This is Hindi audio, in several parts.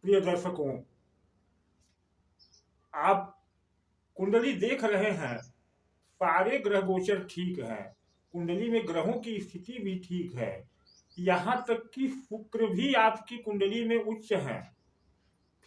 प्रिय दर्शकों, आप कुंडली देख रहे हैं। सारे ग्रह गोचर ठीक है, कुंडली में ग्रहों की स्थिति भी ठीक है। यहाँ तक कि शुक्र भी आपकी कुंडली में उच्च है,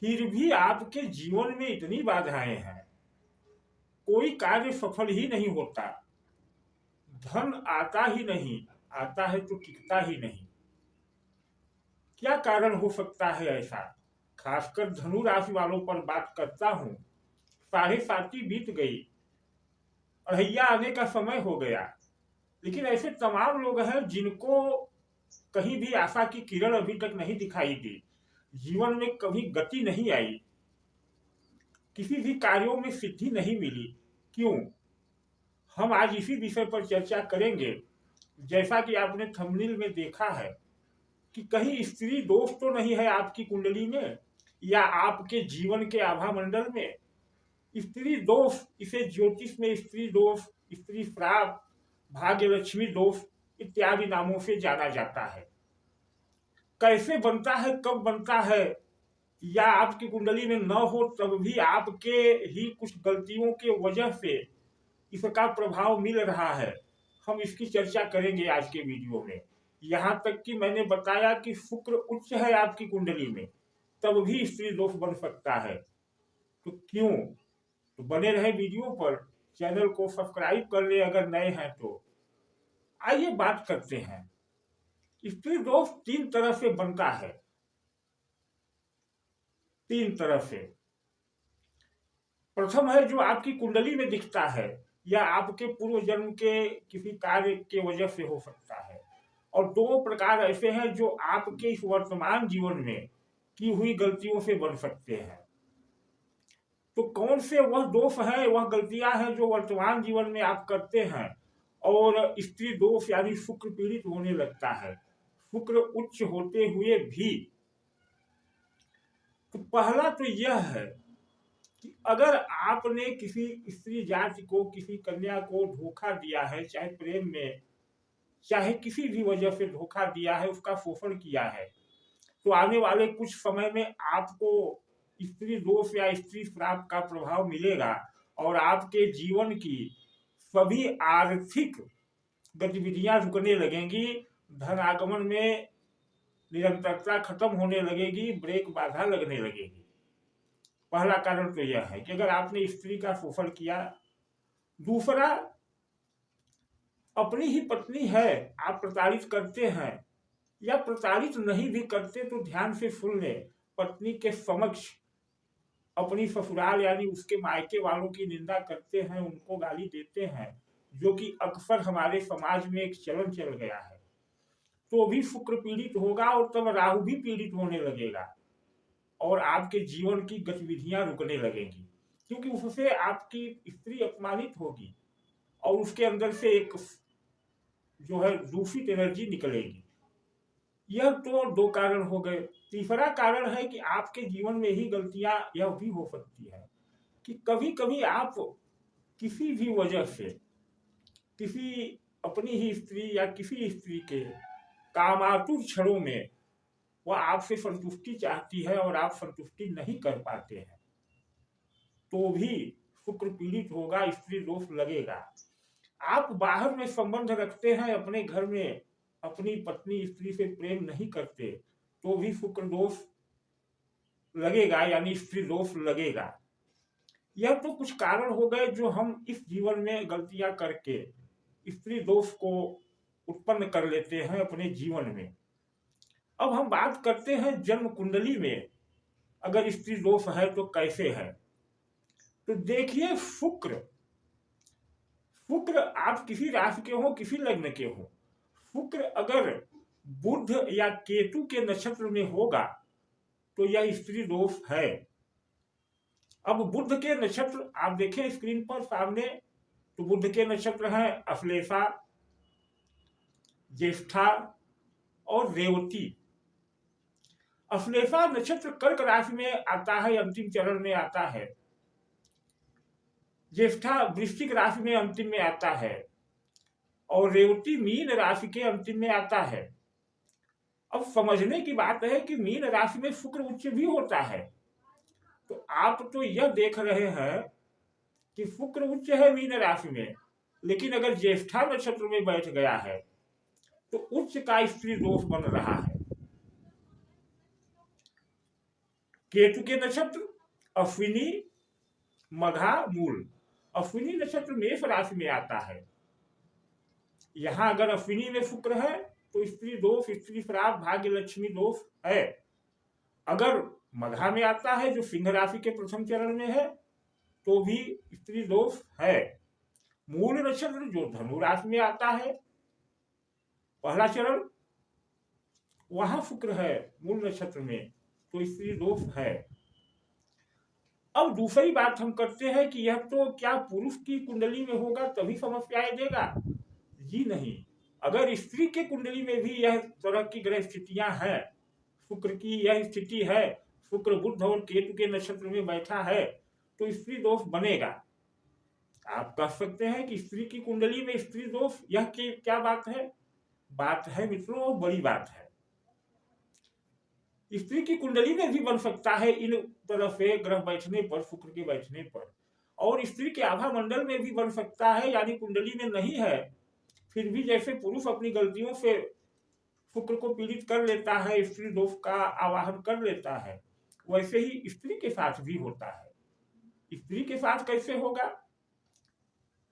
फिर भी आपके जीवन में इतनी बाधाएं हैं, कोई कार्य सफल ही नहीं होता, धन आता ही नहीं, आता है तो टिकता ही नहीं। क्या कारण हो सकता है ऐसा? खासकर धनु राशि वालों पर बात करता हूं। 7:30 बीत गई, अढ़ैया आने का समय हो गया, लेकिन ऐसे तमाम लोग हैं जिनको कहीं भी आशा की किरण अभी तक नहीं दिखाई दी, जीवन में कभी गति नहीं आई, किसी भी कार्यों में सिद्धि नहीं मिली। क्यों? हम आज इसी विषय पर चर्चा करेंगे। जैसा कि आपने थंबनेल में देखा है कि कहीं स्त्री दोष तो नहीं है आपकी कुंडली में या आपके जीवन के आभा मंडल में। स्त्री दोष, इसे ज्योतिष में स्त्री दोष, स्त्री श्राप, भाग्य लक्ष्मी दोष इत्यादि नामों से जाना जाता है। कैसे बनता है, कब बनता है, या आपकी कुंडली में न हो तब भी आपके ही कुछ गलतियों के वजह से इसका प्रभाव मिल रहा है, हम इसकी चर्चा करेंगे आज के वीडियो में। यहाँ तक कि मैंने बताया कि शुक्र उच्च है आपकी कुंडली में, तब भी स्त्री दोष बन सकता है। तो क्यों? तो बने रहे वीडियो पर, चैनल को सब्सक्राइब कर ले अगर नए हैं तो। आइए बात करते हैं। स्त्री दोष 3 तरह से बनता है, 3 तरह से। प्रथम है जो आपकी कुंडली में दिखता है या आपके पूर्व जन्म के किसी कार्य के वजह से हो सकता है, और 2 प्रकार ऐसे हैं जो आपके इस वर्तमान जीवन में की हुई गलतियों से बन सकते हैं। तो कौन से वह दोष हैं, वह गलतियां हैं जो वर्तमान जीवन में आप करते हैं और स्त्री दोष यानी शुक्र पीड़ित होने लगता है, शुक्र उच्च होते हुए भी। तो पहला तो यह है कि अगर आपने किसी स्त्री जाति को, किसी कन्या को धोखा दिया है, चाहे प्रेम में चाहे किसी भी वजह से धोखा दिया है, उसका शोषण किया है, तो आने वाले कुछ समय में आपको स्त्री दोष या स्त्री श्राप का प्रभाव मिलेगा और आपके जीवन की सभी आर्थिक गतिविधियां रुकने लगेंगी, धन आगमन में निरंतरता खत्म होने लगेगी, ब्रेक बाधा लगने लगेगी। पहला कारण तो यह है कि अगर आपने स्त्री का शोषण किया। दूसरा, अपनी ही पत्नी है, आप प्रताड़ित करते हैं या प्रताड़ित नहीं भी करते तो ध्यान से सुन ले, पत्नी के समक्ष अपनी ससुराल यानी उसके मायके वालों की निंदा करते हैं, उनको गाली देते हैं, जो कि अक्सर हमारे समाज में एक चलन चल गया है, तो भी शुक्र पीड़ित होगा और तब राहु भी पीड़ित होने लगेगा और आपके जीवन की गतिविधियां रुकने लगेंगी, क्योंकि उससे आपकी स्त्री अपमानित होगी और उसके अंदर से एक जो है दूषित एनर्जी निकलेगी। यह तो 2 कारण हो गए। तीसरा कारण है कि आपके जीवन में ही गलतियां यह भी हो सकती है कि कभी कभी आप किसी भी वजह से किसी अपनी ही स्त्री या किसी स्त्री के कामातुर क्षणों में वह आपसे संतुष्टि चाहती है और आप संतुष्टि नहीं कर पाते हैं, तो भी शुक्र पीड़ित होगा, स्त्री दोष लगेगा। आप बाहर में संबंध रखते हैं, अपने घर में अपनी पत्नी स्त्री से प्रेम नहीं करते, तो भी शुक्र दोष लगेगा यानी स्त्री दोष लगेगा। यह तो कुछ कारण हो गए जो हम इस जीवन में गलतियां करके स्त्री दोष को उत्पन्न कर लेते हैं अपने जीवन में। अब हम बात करते हैं जन्म कुंडली में अगर स्त्री दोष है तो कैसे है। तो देखिए, शुक्र आप किसी राशि के हो, किसी लग्न के हो, शुक्र अगर बुध या केतु के नक्षत्र में होगा तो यह स्त्री दोष है। अब बुध के नक्षत्र आप देखें स्क्रीन पर सामने, तो बुध के नक्षत्र हैं अश्लेषा, ज्येष्ठा और रेवती। अश्लेषा नक्षत्र कर्क राशि में आता है, अंतिम चरण में आता है। ज्येष्ठा वृश्चिक राशि में अंतिम में आता है और रेवती मीन राशि के अंतिम में आता है। अब समझने की बात है कि मीन राशि में शुक्र उच्च भी होता है। तो आप तो यह देख रहे हैं कि शुक्र उच्च है मीन राशि में, लेकिन अगर ज्येष्ठा नक्षत्र में बैठ गया है तो उच्च का स्त्री दोष बन रहा है। केतु के नक्षत्र अश्विनी, मघा, मूल। अश्विनी नक्षत्र मेष राशि में आता है। यहां अगर अश्विनी में शुक्र है तो स्त्री दोष, स्त्री श्राप, भाग्य लक्ष्मी दोष है। अगर मघा में आता है जो सिंह राशि के प्रथम चरण में है तो भी स्त्री दोष है। मूल नक्षत्र जो धनु राशि में आता है पहला चरण, वहां शुक्र है मूल नक्षत्र में, तो स्त्री दोष है। अब दूसरी बात हम करते हैं कि यह तो क्या पुरुष की कुंडली में होगा तभी समस्याएं देगा? जी नहीं। अगर स्त्री के कुंडली में भी यह तरह की ग्रह स्थितियां हैं, शुक्र की यह स्थिति है, शुक्र बुध और केतु के नक्षत्र में बैठा है, तो स्त्री दोष बनेगा। आप कह सकते हैं कि स्त्री की कुंडली में स्त्री दोष, यह क्या बात है? बात है मित्रों, बड़ी बात है। स्त्री की कुंडली में भी बन सकता है इन तरह से ग्रह बैठने पर, शुक्र के बैठने पर, और स्त्री के आभा मंडल में भी बन सकता है, यानी कुंडली में नहीं है फिर भी जैसे पुरुष अपनी गलतियों से शुक्र को पीड़ित कर लेता है, स्त्री दोष का आवाहन कर लेता है, वैसे ही स्त्री के साथ भी होता है। स्त्री के साथ कैसे होगा?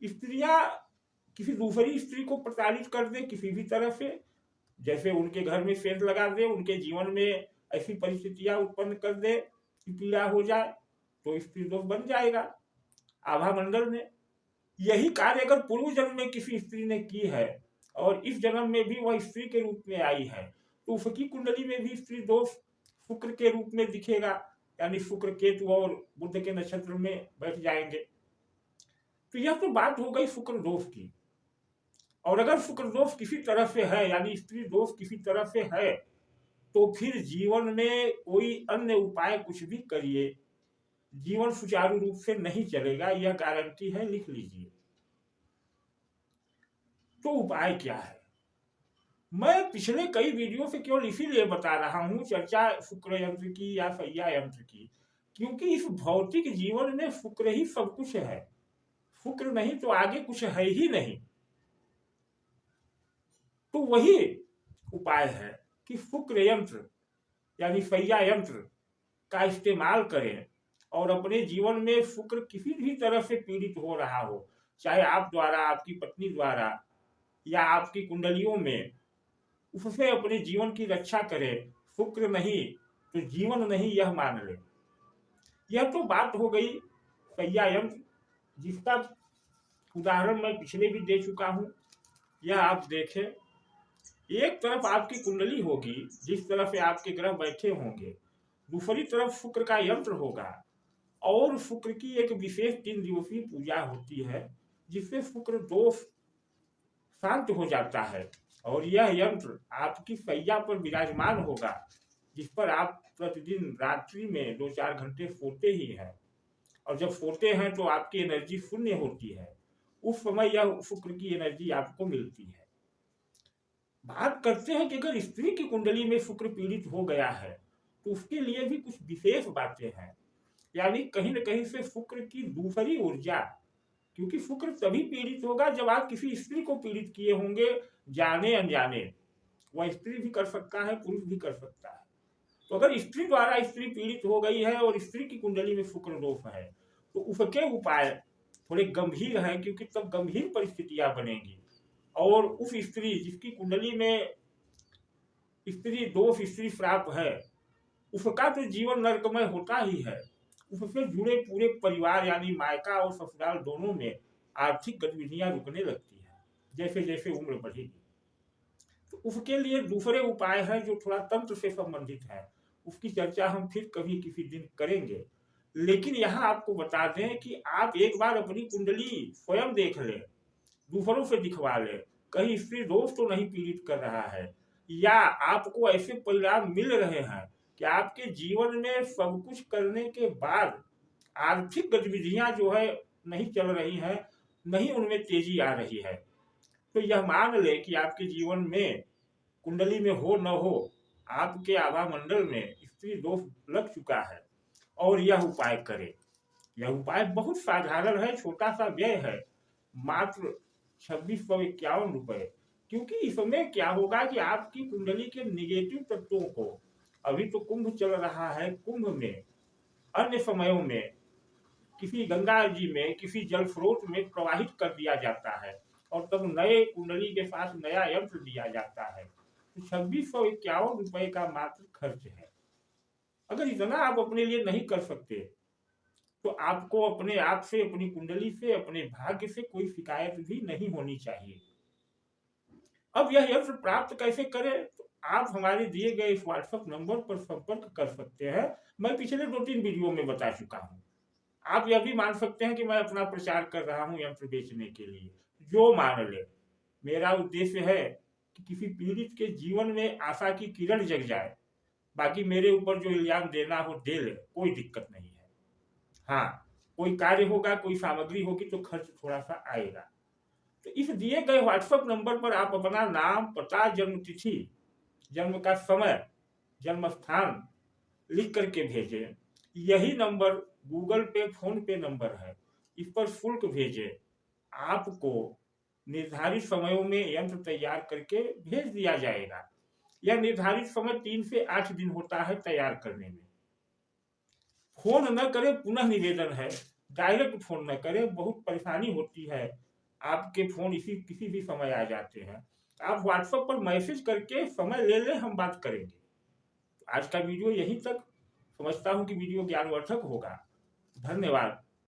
स्त्रियां किसी दूसरी स्त्री को प्रताड़ित कर दे किसी भी तरह से, जैसे उनके घर में सेंध लगा दे, उनके जीवन में ऐसी परिस्थितियां उत्पन्न कर दे कि पीड़ा हो जाए, तो स्त्री दोष बन जाएगा आभा मंडल में। यही कार्य अगर पूर्व जन्म में किसी स्त्री ने की है और इस जन्म में भी वह स्त्री के रूप में आई है, तो उसकी कुंडली में भी स्त्री दोष शुक्र के रूप में दिखेगा, यानी शुक्र केतु और बुध के नक्षत्र में बैठ जाएंगे। तो यह तो बात हो गई शुक्र दोष की। और अगर शुक्र दोष किसी तरह से है, यानी स्त्री दोष किसी तरह से है, तो फिर जीवन में कोई अन्य उपाय कुछ भी करिए, जीवन सुचारू रूप से नहीं चलेगा, यह गारंटी है, लिख लीजिए। तो उपाय क्या है? मैं पिछले कई वीडियो से केवल इसीलिए बता रहा हूं चर्चा शुक्र यंत्र की या सैया यंत्र की, क्योंकि इस भौतिक जीवन में शुक्र ही सब कुछ है। शुक्र नहीं तो आगे कुछ है ही नहीं। तो वही उपाय है कि शुक्र यंत्र यानी सैया यंत्र का इस्तेमाल करें और अपने जीवन में शुक्र किसी भी तरह से पीड़ित हो रहा हो, चाहे आप द्वारा, आपकी पत्नी द्वारा या आपकी कुंडलियों में, उससे अपने जीवन की रक्षा करें। शुक्र नहीं तो जीवन नहीं, यह मान ले। यह तो बात हो गई सैया यंत्र, जिसका उदाहरण मैं पिछले भी दे चुका हूं। यह आप देखें, एक तरफ आपकी कुंडली होगी जिस तरह से आपके ग्रह बैठे होंगे, दूसरी तरफ शुक्र का यंत्र होगा और शुक्र की एक विशेष 3 दिवसीय पूजा होती है जिससे शुक्र दोष शांत हो जाता है और यह यंत्र आपकी सैया पर विराजमान होगा, जिस पर आप प्रतिदिन रात्रि में 2-4 घंटे सोते ही हैं। और जब सोते हैं तो आपकी एनर्जी शून्य होती है, उस समय यह शुक्र की एनर्जी आपको मिलती है। बात करते हैं कि अगर स्त्री की कुंडली में शुक्र पीड़ित हो गया है तो उसके लिए भी कुछ विशेष बातें हैं, यानी कहीं न कहीं से शुक्र की दूसरी ऊर्जा, क्योंकि शुक्र तभी पीड़ित होगा जब आप किसी स्त्री को पीड़ित किए होंगे, जाने अनजाने। वह स्त्री भी कर सकता है, पुरुष भी कर सकता है। तो अगर स्त्री द्वारा स्त्री पीड़ित हो गई है और स्त्री की कुंडली में शुक्र दोष है तो उसके उपाय थोड़े गंभीर हैं, क्योंकि तब गंभीर परिस्थितियां बनेंगी और उस स्त्री जिसकी कुंडली में स्त्री दोष, स्त्री श्राप है, उसका तो जीवन नरकमय होता ही है। उससे जुड़े पूरे परिवार यानी मायका और ससुराल दोनों में आर्थिक गतिविधियां रुकने लगती है जैसे जैसे उम्र बढ़ेगी। तो उसके लिए दूसरे उपाय हैं जो थोड़ा तंत्र से संबंधित है, उसकी चर्चा हम फिर कभी किसी दिन करेंगे। लेकिन यहाँ आपको बता दें कि आप एक बार अपनी कुंडली स्वयं देख लें, दूसरों से दिखवा लें, कहीं स्त्री दोष तो नहीं पीड़ित कर रहा है, या आपको ऐसे परिणाम मिल रहे हैं कि आपके जीवन में सब कुछ करने के बाद आर्थिक गतिविधियां जो है नहीं चल रही हैं, नहीं उनमें तेजी आ रही है, तो यह मान ले कि आपके जीवन में कुंडली में हो न हो आपके आभा मंडल में स्त्री दोष लग चुका है और यह उपाय करें। यह उपाय बहुत साधारण है, छोटा सा व्यय है, मात्र 2651 रुपए। क्योंकि इसमें क्या होगा कि आपकी कुंडली के निगेटिव तत्वों को, अभी तो कुंभ चल रहा है, कुंभ में अन्य समयों में किसी गंगा जी में, किसी जल स्रोत में प्रवाहित कर दिया जाता है और तब नए कुंडली के साथ नया यंत्र दिया जाता है। तो 2651 रुपए का मात्र खर्च है। अगर इतना आप अपने लिए नहीं कर सकते तो आपको अपने आप से, अपनी कुंडली से, अपने भाग्य से कोई शिकायत भी नहीं होनी चाहिए। अब यह यंत्र प्राप्त कैसे करें? तो आप हमारे दिए गए इस व्हाट्सएप नंबर पर संपर्क कर सकते हैं। मैं पिछले 2-3 वीडियो में बता चुका हूँ। आप यह भी मान सकते हैं कि मैं अपना प्रचार कर रहा हूँ यंत्र बेचने के लिए, जो मान ले। मेरा उद्देश्य है कि किसी पीड़ित के जीवन में आशा की किरण जग जाए। बाकी मेरे ऊपर जो इल्जाम देना हो दे ले, कोई दिक्कत नहीं है। हाँ, कोई कार्य होगा, कोई सामग्री होगी तो खर्च थोड़ा सा आएगा। तो इस दिए गए व्हाट्सएप नंबर पर आप अपना नाम, पता, जन्म तिथि, जन्म का समय, जन्म स्थान लिख करके भेजें। यही नंबर गूगल पे, फोन पे नंबर है, इस पर शुल्क भेजें। आपको निर्धारित समयों में यंत्र तैयार करके भेज दिया जाएगा। यह निर्धारित समय 3 से 8 दिन होता है तैयार करने में। फोन न करें, पुनः निवेदन है, डायरेक्ट फोन न करें, बहुत परेशानी होती है। आपके फोन किसी भी समय आ जाते हैं। आप व्हाट्सएप पर मैसेज करके समय ले लें, हम बात करेंगे। आज का वीडियो यहीं तक। समझता हूं कि वीडियो ज्ञानवर्धक होगा। धन्यवाद।